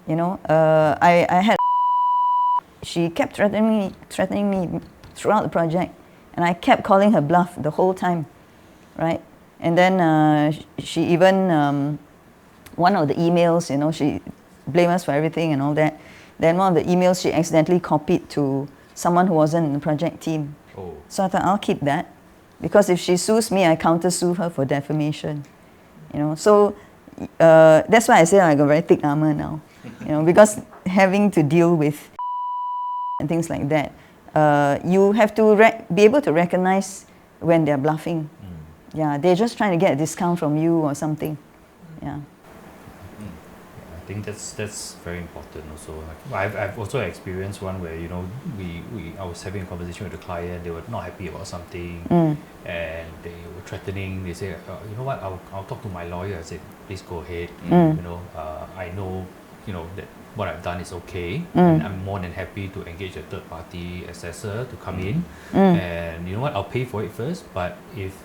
I had. She kept threatening me throughout the project, and I kept calling her bluff the whole time, right? And then she even one of the emails, she blamed us for everything and all that. Then one of the emails she accidentally copied to someone who wasn't in the project team. Oh. So I thought, I'll keep that, because if she sues me, I counter-sue her for defamation. So that's why I say I got very thick armor now, because having to deal with and things like that, you have to be able to recognize when they're bluffing. Yeah, they're just trying to get a discount from you or something. Yeah. I think that's very important also. I've also experienced one where I was having a conversation with a client. They were not happy about something, and they were threatening. They say, you know what? I'll talk to my lawyer. I said, please go ahead. I know that what I've done is okay, and I'm more than happy to engage a third-party assessor to come in. And you know what? I'll pay for it first. But if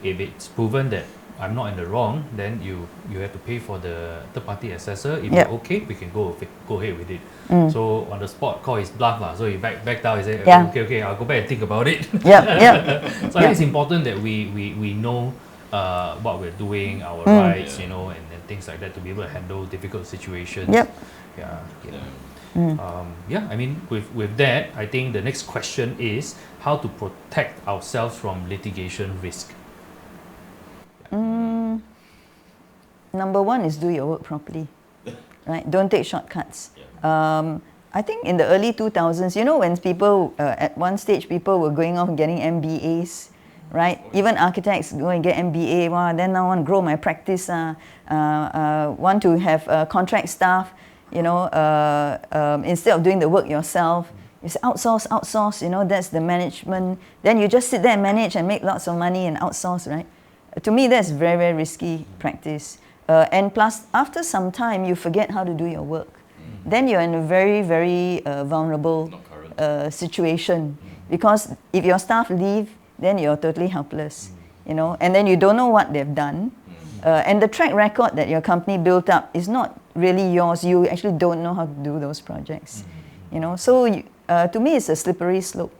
it's proven that I'm not in the wrong, then you have to pay for the third-party assessor. If you're okay, we can go ahead with it. So on the spot, call his bluff. So he backed out. He said, okay, I'll go back and think about it. So I think it's important that we know what we're doing, our rights, and things like that, to be able to handle difficult situations. I mean, with that, I think the next question is how to protect ourselves from litigation risk. Number one is do your work properly, right? Don't take shortcuts. I think in the early 2000s, when people, at one stage, people were going off and getting MBAs, right? Even architects go and get MBA. Wow, then I want to grow my practice. Want to have contract staff, instead of doing the work yourself. You say outsource, that's the management. Then you just sit there and manage and make lots of money and outsource, right? To me, that's very, very risky practice. And plus, after some time, you forget how to do your work. Then you're in a very, very vulnerable situation. Because if your staff leave, then you're totally helpless, and then you don't know what they've done. And the track record that your company built up is not really yours. You actually don't know how to do those projects, So to me, it's a slippery slope.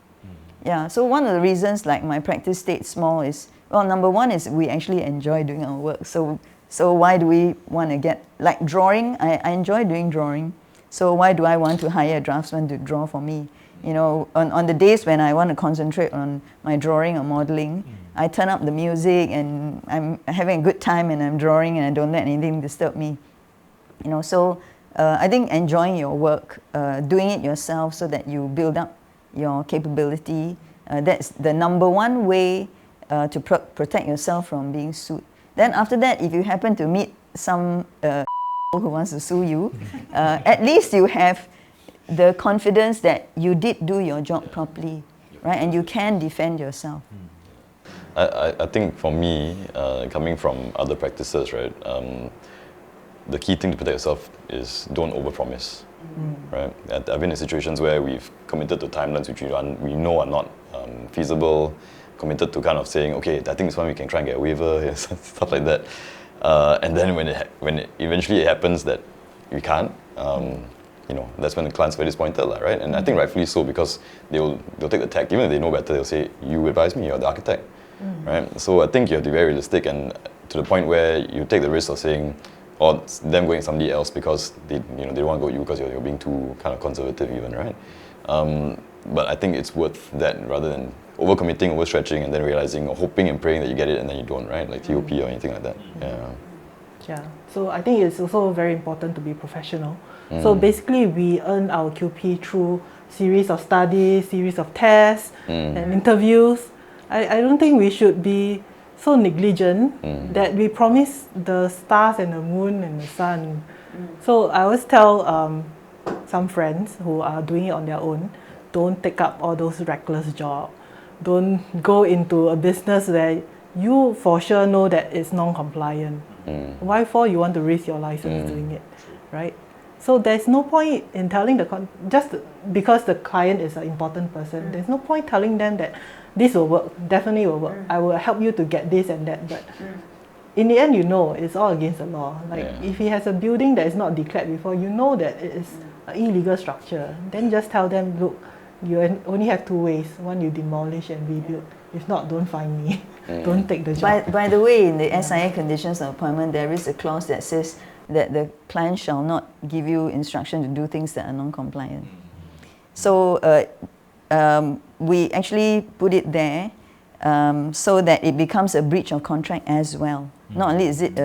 Yeah, so one of the reasons like my practice stayed small is, well, number one is we actually enjoy doing our work. So why do we want to get, like drawing, I enjoy doing drawing. So why do I want to hire a draftsman to draw for me? On the days when I want to concentrate on my drawing or modeling, I turn up the music and I'm having a good time and I'm drawing and I don't let anything disturb me. So I think enjoying your work, doing it yourself so that you build up your capability, that's the number one way to protect yourself from being sued. Then after that, if you happen to meet some who wants to sue you, at least you have the confidence that you did do your job properly, right? And you can defend yourself. I think for me, coming from other practices, right, the key thing to protect yourself is don't overpromise, right? I've been in situations where we've committed to timelines which we know are not feasible, committed to kind of saying, okay, I think this one we can try and get a waiver, stuff like that. And then when it eventually happens that we can't, that's when the client's very disappointed, right? And I think rightfully so, because they'll take the tack. Even if they know better, they'll say, you advise me, you're the architect, right? So I think you have to be very realistic, and to the point where you take the risk of saying, or them going somebody else because they don't want to go with you because you're being too kind of conservative even, right? But I think it's worth that rather than overcommitting, overstretching, and then realizing or hoping and praying that you get it and then you don't, right? Like TOP or anything like that. Yeah. So I think it's also very important to be professional. So basically, we earn our QP through series of studies, series of tests, and interviews. I don't think we should be so negligent that we promise the stars and the moon and the sun. So I always tell some friends who are doing it on their own, don't take up all those reckless jobs. Don't go into a business where you for sure know that it's non-compliant. Why for you want to risk your license doing it, right? So there's no point in telling just because the client is an important person, there's no point telling them that this will work, definitely will work. I will help you to get this and that, but in the end, you know, it's all against the law. Like Yeah. if he has a building that is not declared before, you know that it is an illegal structure. Then just tell them, look, you only have two ways. One, you demolish and rebuild. If not, don't find me. Don't take the job. By the way, in the SIA conditions of appointment, there is a clause that says that the client shall not give you instruction to do things that are non-compliant. So we actually put it there so that it becomes a breach of contract as well. Not only is it,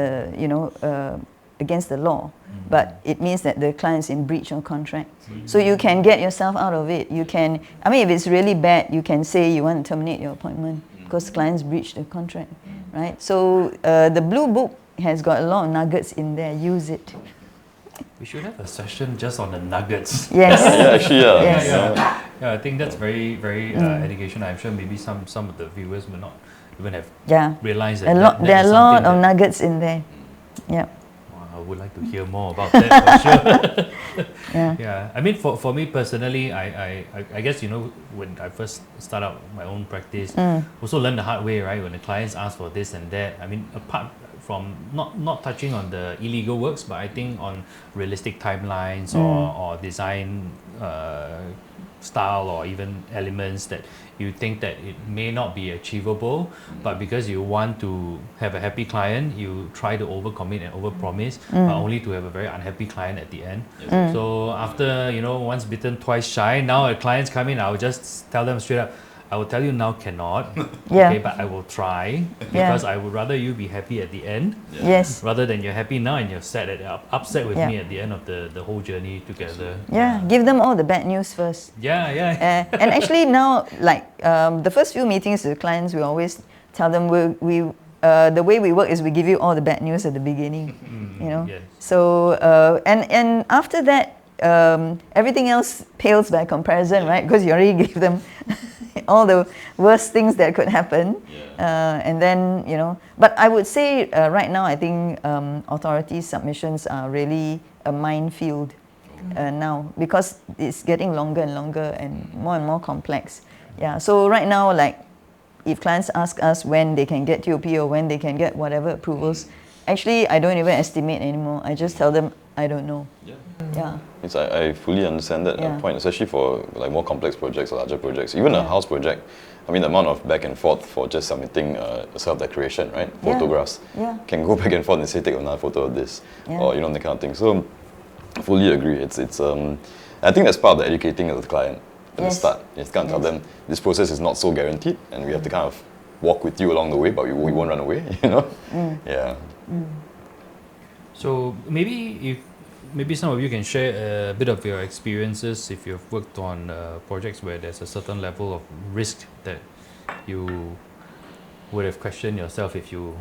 against the law, but it means that the client is in breach of contract. So you can get yourself out of it. You can, I mean, if it's really bad, you can say you want to terminate your appointment because the client's breached the contract, right? So the Blue Book has got a lot of nuggets in there. Use it. We should have a session just on the nuggets. Yes. Yeah, actually, yeah. Yes. Yeah, I think that's very, very educational. I'm sure maybe some of the viewers may not even have realized that. There are a lot of nuggets in there. Yeah. I would like to hear more about that for sure. Yeah. I mean, for me personally, I guess, when I first start out my own practice, also learn the hard way, right? When the clients ask for this and that, I mean, apart from not touching on the illegal works, but I think on realistic timelines or design style or even elements that you think that it may not be achievable, but because you want to have a happy client, you try to overcommit and overpromise, but only to have a very unhappy client at the end. So after, once bitten, twice shy, now a clients come in, I will just tell them straight up, I will tell you now cannot, okay, but I will try because I would rather you be happy at the end, rather than you're happy now and you're sad upset with me at the end of the whole journey together. Give them all the bad news first. And actually now, like the first few meetings with clients, we always tell them the way we work is we give you all the bad news at the beginning, So and after that, everything else pales by comparison, right? Because you already gave them all the worst things that could happen, and then But I would say right now, I think authority submissions are really a minefield now because it's getting longer and longer and more complex. So right now, like if clients ask us when they can get TOP or when they can get whatever approvals, actually I don't even estimate anymore. I just tell them I don't know. I fully understand that point, especially for like more complex projects or larger projects. Even a house project, I mean, the amount of back and forth for just submitting a self-declaration, right? Photographs can go back and forth and say, take another photo of this, or that kind of thing. So, I fully agree. It's I think that's part of the educating of the client at the start. You can't tell them this process is not so guaranteed, and we have to kind of walk with you along the way, but we won't run away. So maybe some of you can share a bit of your experiences if you've worked on projects where there's a certain level of risk that you would have questioned yourself if you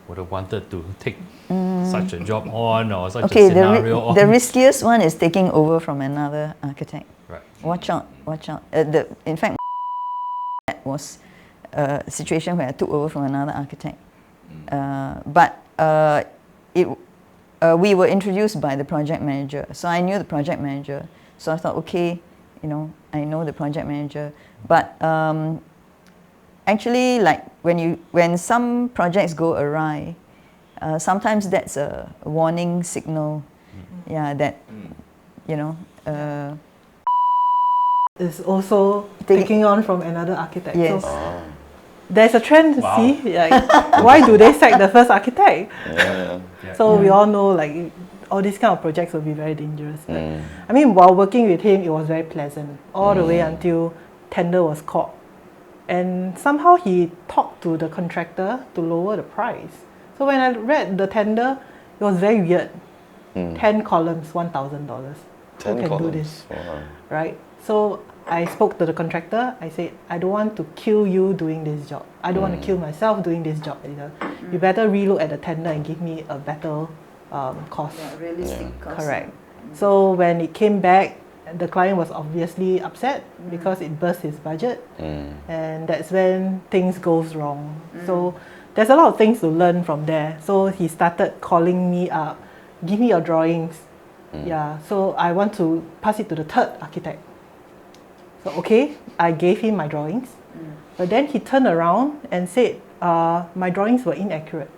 would have wanted to take such a job on or such a scenario on. The riskiest one is taking over from another architect. Right. Watch out. In fact, that was a situation where I took over from another architect. We were introduced by the project manager, so I knew the project manager. So I thought, okay, I know the project manager. But actually, like when some projects go awry, sometimes that's a warning signal. That is also taking on from another architect. Yes. So there's a trend to see, like, why do they sack the first architect? So we all know, like, all these kind of projects will be very dangerous. But, I mean, while working with him, it was very pleasant, all the way until tender was called. And somehow he talked to the contractor to lower the price. So when I read the tender, it was very weird. 10 columns, $1,000. 10 Who can columns. do this? Wow. Right? So I spoke to the contractor. I said, I don't want to kill you doing this job. I don't want to kill myself doing this job either. You better relook at the tender and give me a better cost. Realistic cost. Correct. So when it came back, the client was obviously upset because it burst his budget, and that's when things goes wrong. So there's a lot of things to learn from there. So he started calling me up, give me your drawings. So I want to pass it to the third architect. So okay, I gave him my drawings, but then he turned around and said my drawings were inaccurate.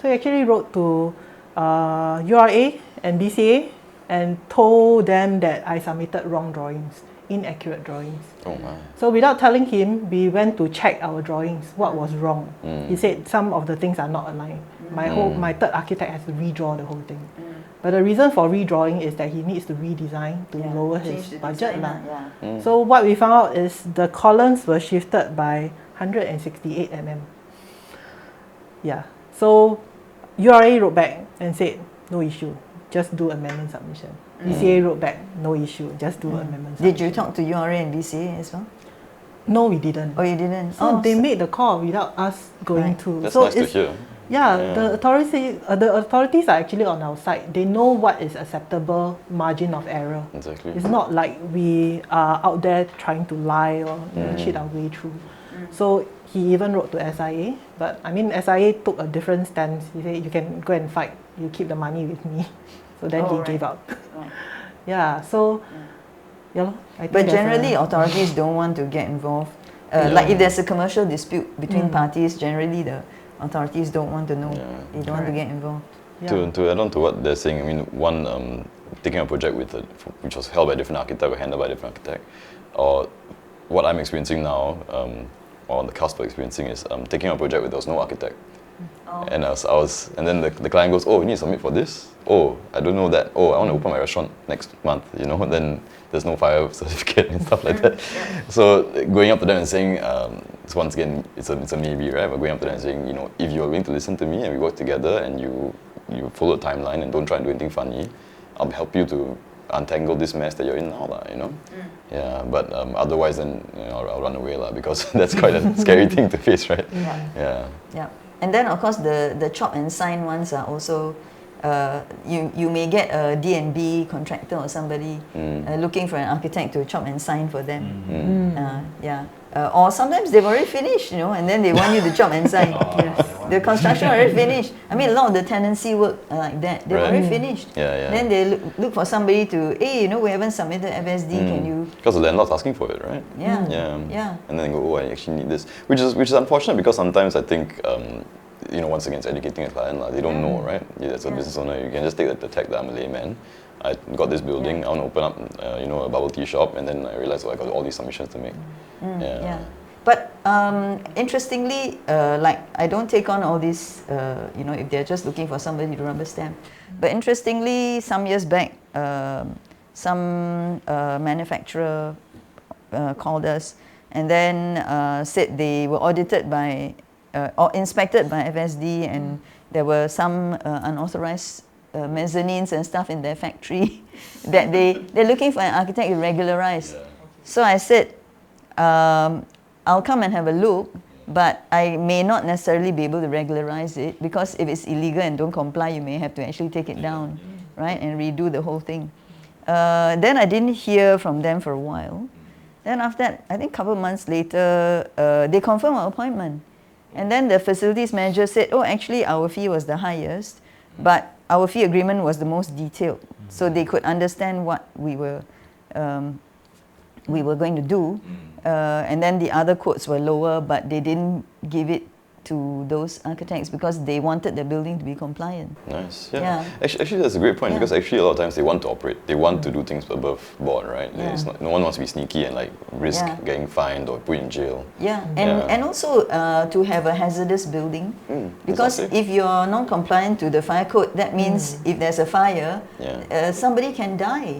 So he actually wrote to URA and BCA and told them that I submitted wrong drawings, inaccurate drawings. Oh my. So without telling him, we went to check our drawings, what was wrong. He said some of the things are not aligned. My third architect has to redraw the whole thing. But the reason for redrawing is that he needs to redesign to lower his budget. So what we found out is the columns were shifted by 168 mm. Yeah. So URA wrote back and said, no issue, just do amendment submission. BCA wrote back, no issue, just do amendment submission. Did you talk to URA and BCA as well? No, we didn't. Oh, you didn't? So they made the call without us going to. That's so nice to hear. Yeah, the authorities are actually on our side. They know what is acceptable margin of error. Exactly. It's not like we are out there trying to lie or cheat our way through. So he even wrote to SIA, but I mean SIA took a different stance. He said, you can go and fight, you keep the money with me. So then he gave up. Yeah, so I think but generally authorities don't want to get involved. Like if there's a commercial dispute between parties, generally the authorities don't want to know. They don't want to get involved. To add on to what they're saying, I mean, one, taking a project which was held by a different architect or handled by a different architect, or what I'm experiencing now, or on the cusp of experiencing, is taking a project where there was no architect. And and then the client goes, oh, you need to submit for this? Oh, I don't know that. Oh, I want to open my restaurant next month, then there's no fire certificate and stuff like that. So going up to them and saying, so once again, it's a maybe, right? But going up to them and saying, if you're willing to listen to me and we work together and you follow the timeline and don't try and do anything funny, I'll help you to untangle this mess that you're in now, Yeah, but otherwise then I'll run away because that's quite a scary thing to face, right? Yeah. And then of course the chop and sign ones are also you may get a D&B contractor or somebody looking for an architect to chop and sign for them. Or sometimes they've already finished, and then they want you to chop and sign. The construction already finished. I mean, a lot of the tenancy work are like that. They've already finished. Then they look for somebody to, hey, we haven't submitted FSD. Can you? Because the landlord's asking for it, right? Yeah. And then they go, oh, I actually need this, which is unfortunate because sometimes I think. Once again, it's educating a client. They don't know, right? As a business owner, you can just take the tag that I'm a layman. I got this building. I want to open up, a bubble tea shop, and then I realized, I got all these submissions to make. But interestingly, I don't take on all this. If they're just looking for somebody to rubber stamp. But interestingly, some years back, some manufacturer called us and then said they were audited by. Or inspected by FSD, and there were some unauthorized mezzanines and stuff in their factory that they're looking for an architect to regularize. So I said, I'll come and have a look, but I may not necessarily be able to regularize it because if it's illegal and don't comply, you may have to actually take it down, right, and redo the whole thing. Then I didn't hear from them for a while. Then after that, I think a couple of months later, they confirmed our appointment. And then the facilities manager said, oh, actually our fee was the highest, but our fee agreement was the most detailed. So they could understand what we were going to do. And then the other quotes were lower, but they didn't give it to those architects because they wanted the building to be compliant. Nice, yeah. Actually, that's a great point because actually a lot of times they want to operate. They want to do things above board, right? No one wants to be sneaky and risk getting fined or put in jail. And also to have a hazardous building because if you're non-compliant to the fire code, that means if there's a fire, somebody can die.